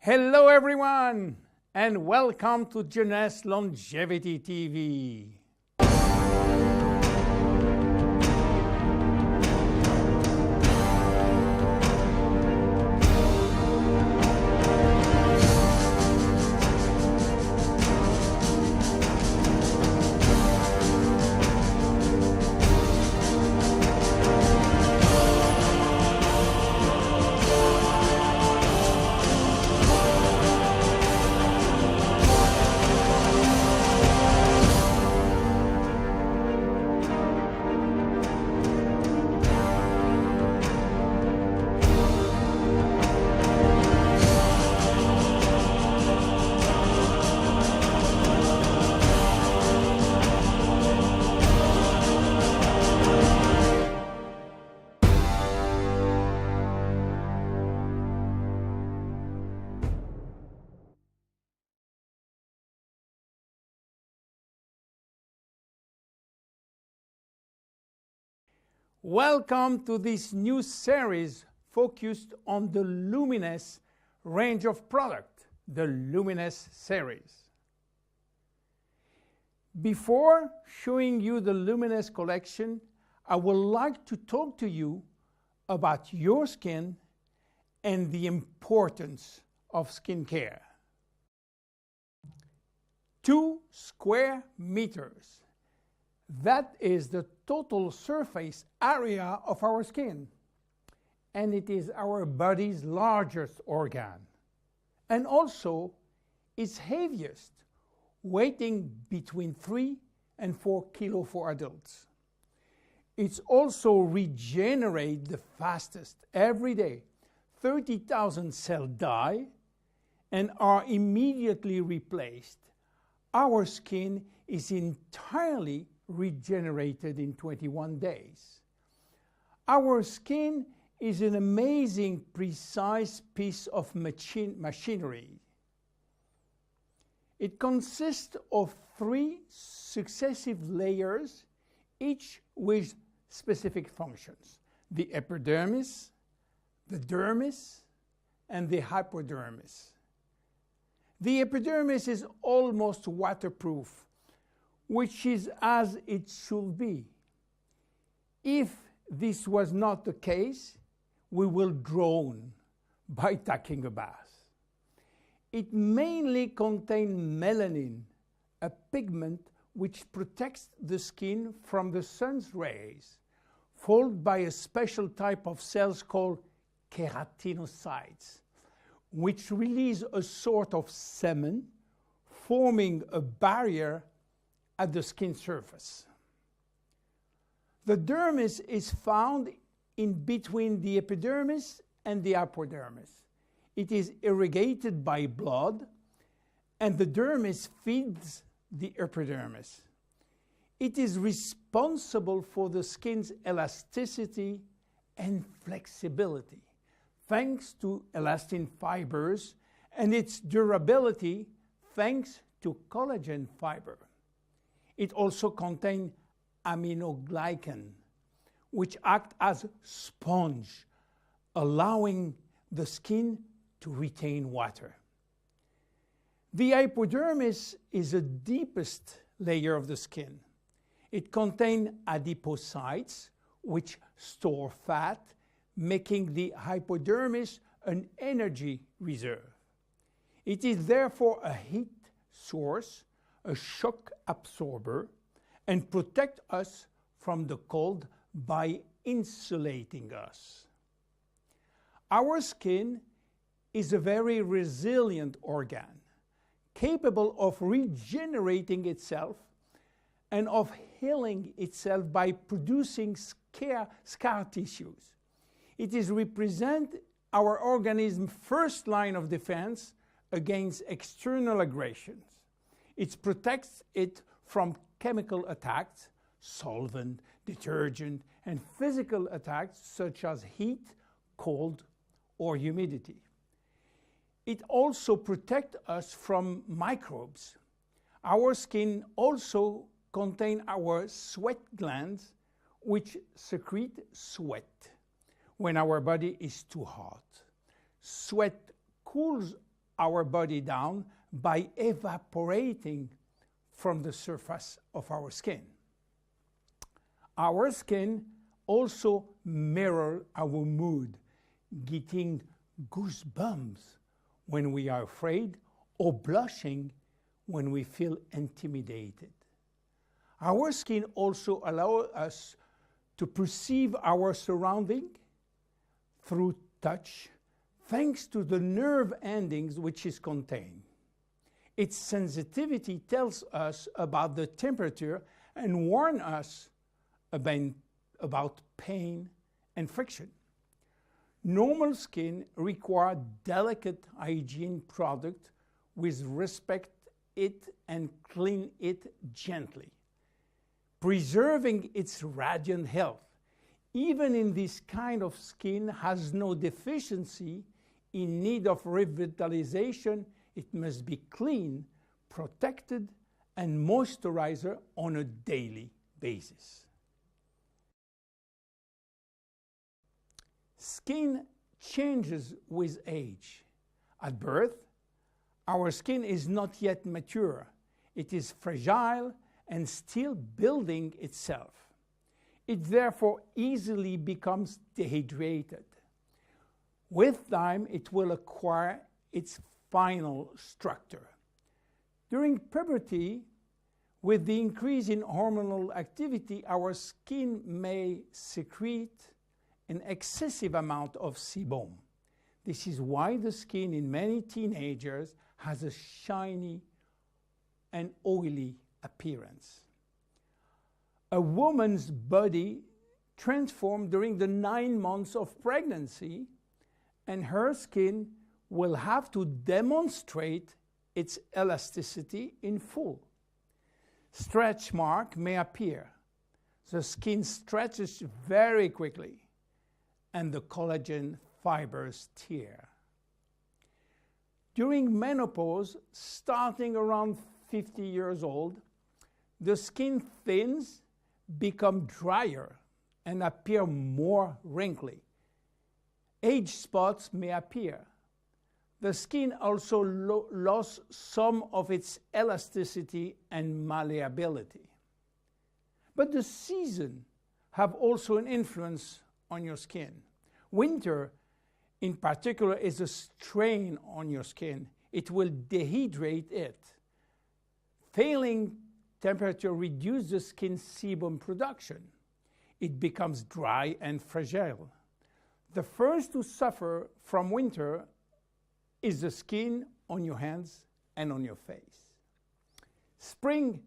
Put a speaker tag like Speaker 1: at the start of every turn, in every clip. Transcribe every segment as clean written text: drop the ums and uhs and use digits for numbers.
Speaker 1: Hello everyone, and welcome to Jeunesse Longevity TV. Welcome to this new series focused on the Luminesce range of product, the Luminesce series. Before showing you the Luminesce collection, I would like to talk to you about your skin and the importance of skincare. 2 square meters. That is the total surface area of our skin, and it is our body's largest organ, and also its heaviest, weighing between 3 and 4 kilos for adults. It's also regenerates the fastest every day. 30,000 cells die and are immediately replaced. Our skin is entirely regenerated in 21 days. Our skin is an amazing, precise piece of machinery. It consists of 3 successive layers, each with specific functions: the epidermis, the dermis, and the hypodermis. The epidermis is almost waterproof, which is as it should be. If this was not the case, we will drown by taking a bath. It mainly contains melanin, a pigment which protects the skin from the sun's rays, followed by a special type of cells called keratinocytes, which release a sort of semen, forming a barrier at the skin surface. The dermis is found in between the epidermis and the hypodermis. It is irrigated by blood, and the dermis feeds the epidermis. It is responsible for the skin's elasticity and flexibility, thanks to elastin fibers, and its durability, thanks to collagen fiber. It also contains aminoglycan, which act as sponge, allowing the skin to retain water. The hypodermis is the deepest layer of the skin. It contains adipocytes, which store fat, making the hypodermis an energy reserve. It is therefore a heat source, a shock absorber, and protect us from the cold by insulating us. Our skin is a very resilient organ, capable of regenerating itself and of healing itself by producing scar tissues. It is represent our organism's first line of defense against external aggressions. It protects it from chemical attacks, solvent, detergent, and physical attacks such as heat, cold, or humidity. It also protects us from microbes. Our skin also contains our sweat glands, which secrete sweat when our body is too hot. Sweat cools our body down by evaporating from the surface of our skin. Our skin also mirrors our mood, getting goosebumps when we are afraid or blushing when we feel intimidated. Our skin also allows us to perceive our surrounding through touch, thanks to the nerve endings which is contained. Its sensitivity tells us about the temperature and warns us about pain and friction. Normal skin requires delicate hygiene product with respect it and clean it gently, preserving its radiant health. Even in this kind of skin has no deficiency in need of revitalization, it must be clean, protected, and moisturized on a daily basis. Skin changes with age. At birth, our skin is not yet mature. It is fragile and still building itself. It therefore easily becomes dehydrated. With time, it will acquire its final structure. During puberty, with the increase in hormonal activity, our skin may secrete an excessive amount of sebum. This is why the skin in many teenagers has a shiny and oily appearance. A woman's body transforms during the 9 months of pregnancy, and her skin will have to demonstrate its elasticity in full. Stretch marks may appear. The skin stretches very quickly, and the collagen fibers tear. During menopause, starting around 50 years old, the skin thins, become drier, and appear more wrinkly. Age spots may appear. The skin also lost some of its elasticity and malleability. But the seasons have also an influence on your skin. Winter, in particular, is a strain on your skin. It will dehydrate it. Failing temperature reduces the skin sebum production. It becomes dry and fragile. The first to suffer from winter is the skin on your hands and on your face. Spring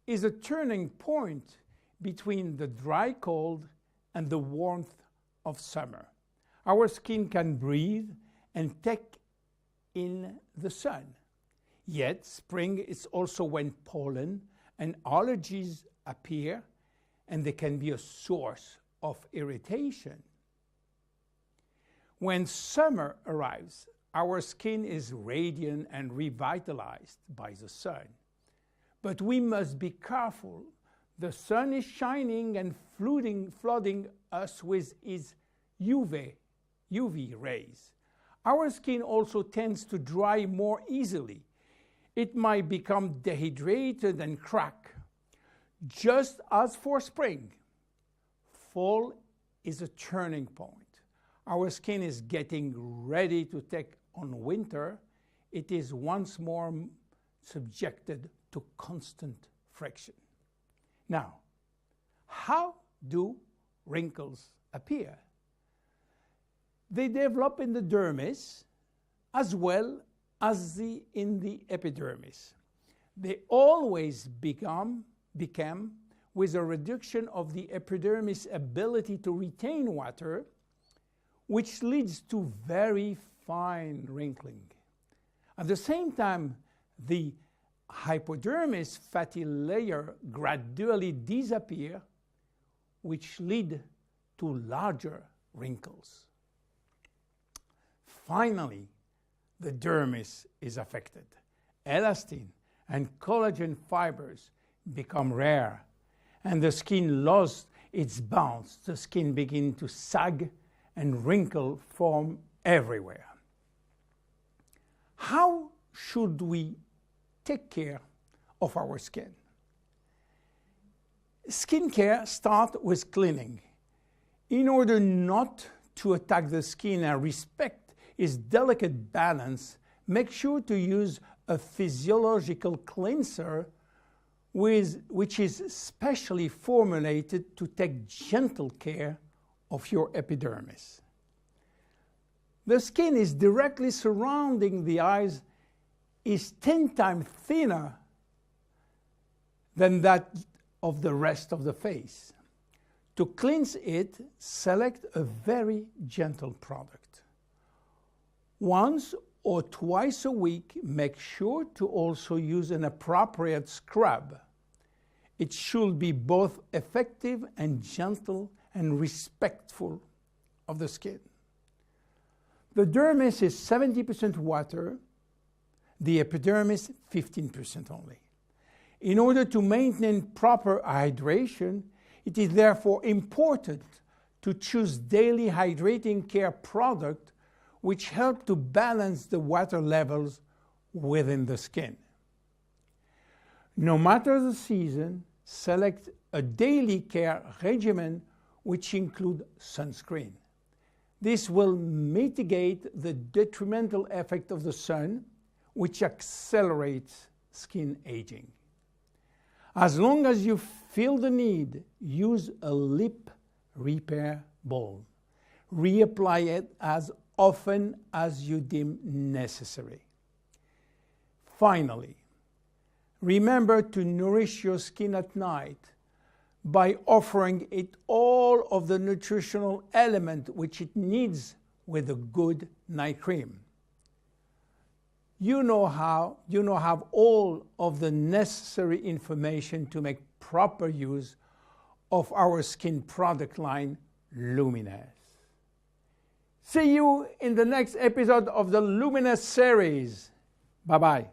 Speaker 1: is a turning point between the dry cold and the warmth of summer. Our skin can breathe and take in the sun. Yet spring is also when pollen and allergies appear, and they can be a source of irritation. When summer arrives, our skin is radiant and revitalized by the sun. But we must be careful. The sun is shining and flooding us with its UV rays. Our skin also tends to dry more easily. It might become dehydrated and crack. Just as for spring, fall is a turning point. Our skin is getting ready to take on winter. It is once more subjected to constant friction. Now, how do wrinkles appear? They develop in the dermis as well as in the epidermis. They always become with a reduction of the epidermis' ability to retain water, which leads to very fine wrinkling. At the same time, the hypodermis fatty layer gradually disappear, which lead to larger wrinkles. Finally, the dermis is affected. Elastin and collagen fibers become rare, and the skin loses its bounce. The skin begins to sag, and wrinkles form everywhere. how should we take care of our skin? Skincare starts with cleaning. In order not to attack the skin and respect its delicate balance, make sure to use a physiological cleanser which is specially formulated to take gentle care of your epidermis. The skin is directly surrounding the eyes is 10 times thinner than that of the rest of the face. To cleanse it, select a very gentle product. Once or twice a week, make sure to also use an appropriate scrub. It should be both effective and gentle and respectful of the skin. The dermis is 70% water, the epidermis 15% only. In order to maintain proper hydration, it is therefore important to choose daily hydrating care products which help to balance the water levels within the skin. No matter the season, select a daily care regimen which includes sunscreen. This will mitigate the detrimental effect of the sun, which accelerates skin aging. As long as you feel the need, use a lip repair balm. Reapply it as often as you deem necessary. Finally, remember to nourish your skin at night by offering it all of the nutritional element which it needs with a good night cream. You now have all of the necessary information to make proper use of our skin product line, Luminesce. See you in the next episode of the Luminesce series. Bye-bye.